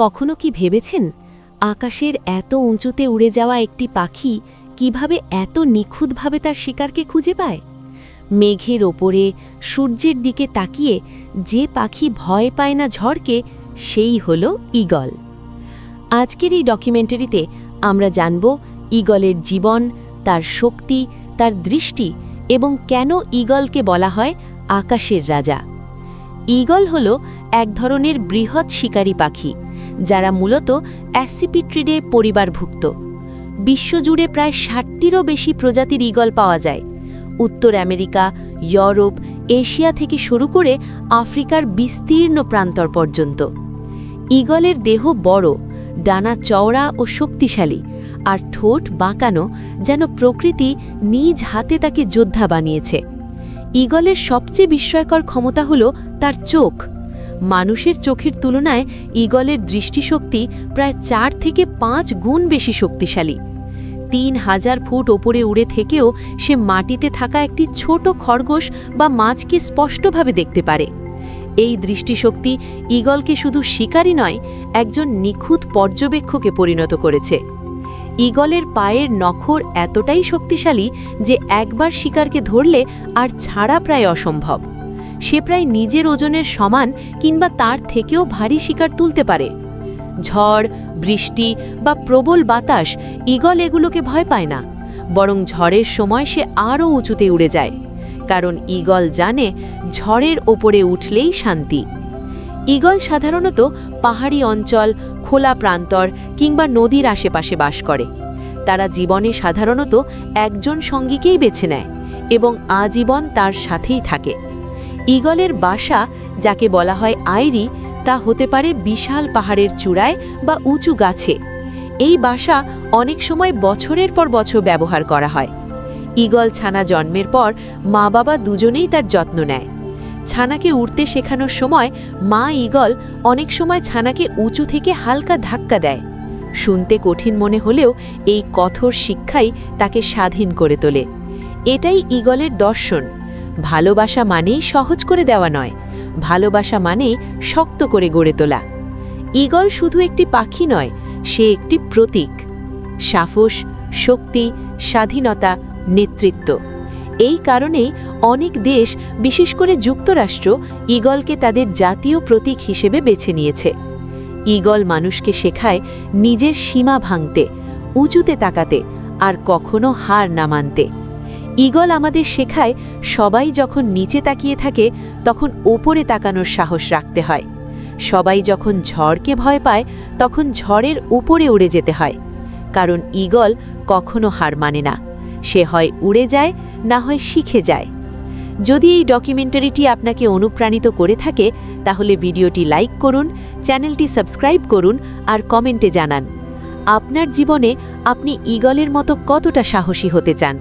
কখনো কি ভেবেছেন আকাশের এত উঁচুতে উড়ে যাওয়া একটি পাখি কিভাবে এত নিখুঁতভাবে তার শিকারকে খুঁজে পায়? মেঘের ওপরে সূর্যের দিকে তাকিয়ে যে পাখি ভয় পায় না ঝড়কে, সেই হল ঈগল। আজকের এই ডকুমেন্টারিতে আমরা জানব ঈগলের জীবন, তার শক্তি, তার দৃষ্টি এবং কেন ঈগলকে বলা হয় আকাশের রাজা। ঈগল হল এক ধরনের বৃহৎ শিকারী পাখি, যারা মূলত অ্যাসিপিট্রিডে পরিবারভুক্ত। বিশ্বজুড়ে প্রায় ৬০টিরও বেশি প্রজাতির ঈগল পাওয়া যায়। উত্তর আমেরিকা, ইউরোপ, এশিয়া থেকে শুরু করে আফ্রিকার বিস্তীর্ণ প্রান্তর পর্যন্ত। ঈগলের দেহ বড়, ডানা চওড়া ও শক্তিশালী, আর ঠোঁট বাঁকানো, যেন প্রকৃতি নিজ হাতে তাকে যোদ্ধা বানিয়েছে। ঈগলের সবচেয়ে বিস্ময়কর ক্ষমতা হল তার চোখ। মানুষের চোখের তুলনায় ঈগলের দৃষ্টিশক্তি প্রায় ৪ থেকে ৫ গুণ বেশি শক্তিশালী। ৩,০০০ ফুট ওপরে উড়ে থেকেও সে মাটিতে থাকা একটি ছোট খরগোশ বা মাছকে স্পষ্টভাবে দেখতে পারে। এই দৃষ্টিশক্তি ঈগলকে শুধু শিকারী নয়, একজন নিখুঁত পর্যবেক্ষকে পরিণত করেছে। ঈগলের পায়ের নখর এতটাই শক্তিশালী যে একবার শিকারকে ধরলে আর ছাড়া প্রায় অসম্ভব। সে প্রায় নিজের ওজনের সমান কিংবা তার থেকেও ভারী শিকার তুলতে পারে। ঝড়, বৃষ্টি বা প্রবল বাতাস ঈগল এগুলোকে ভয় পায় না, বরং ঝড়ের সময় সে আরও উঁচুতে উড়ে যায়, কারণ ঈগল জানে ঝড়ের ওপরে উঠলেই শান্তি। ঈগল সাধারণত পাহাড়ি অঞ্চল, খোলা প্রান্তর কিংবা নদীর আশেপাশে বাস করে। তারা জীবনে সাধারণত একজন সঙ্গীকেই বেছে নেয় এবং আজীবন তার সাথেই থাকে। ঈগলের বাসা, যাকে বলা হয় আইরি, তা হতে পারে বিশাল পাহাড়ের চূড়ায় বা উঁচু গাছে। এই বাসা অনেক সময় বছরের পর বছর ব্যবহার করা হয়। ঈগল ছানা জন্মের পর মা বাবা দুজনেই তার যত্ন নেয়। ছানাকে উড়তে শেখানোর সময় মা ঈগল অনেক সময় ছানাকে উঁচু থেকে হালকা ধাক্কা দেয়। শুনতে কঠিন মনে হলেও এই কঠোর শিক্ষাই তাকে স্বাধীন করে তোলে। এটাই ঈগলের দর্শন। ভালোবাসা মানেই সহজ করে দেওয়া নয়, ভালোবাসা মানেই শক্ত করে গড়ে তোলা। ঈগল শুধু একটি পাখি নয়, সে একটি প্রতীক। সাহস, শক্তি, স্বাধীনতা, নেতৃত্ব। এই কারণেই অনেক দেশ, বিশেষ করে যুক্তরাষ্ট্র, ঈগলকে তাদের জাতীয় প্রতীক হিসেবে বেছে নিয়েছে। ঈগল মানুষকে শেখায় নিজের সীমা ভাঙতে, উঁচুতে তাকাতে, আর কখনো হার না মানতে। ঈগল আমাদের শেখায় সবাই যখন নিচে তাকিয়ে থাকে তখন ওপরে তাকানোর সাহস রাখতে হয়। সবাই যখন ঝড়কে ভয় পায় তখন ঝড়ের উপরে উড়ে যেতে হয়, কারণ ঈগল কখনো হার মানে না। সে হয় উড়ে যায়, না হয় শিখে যায়। যদি এই ডকুমেন্টারিটি আপনাকে অনুপ্রাণিত করে থাকে তাহলে ভিডিওটি লাইক করুন, চ্যানেলটি সাবস্ক্রাইব করুন আর কমেন্টে জানান আপনার জীবনে আপনি ঈগলের মতো কতটা সাহসী হতে চান।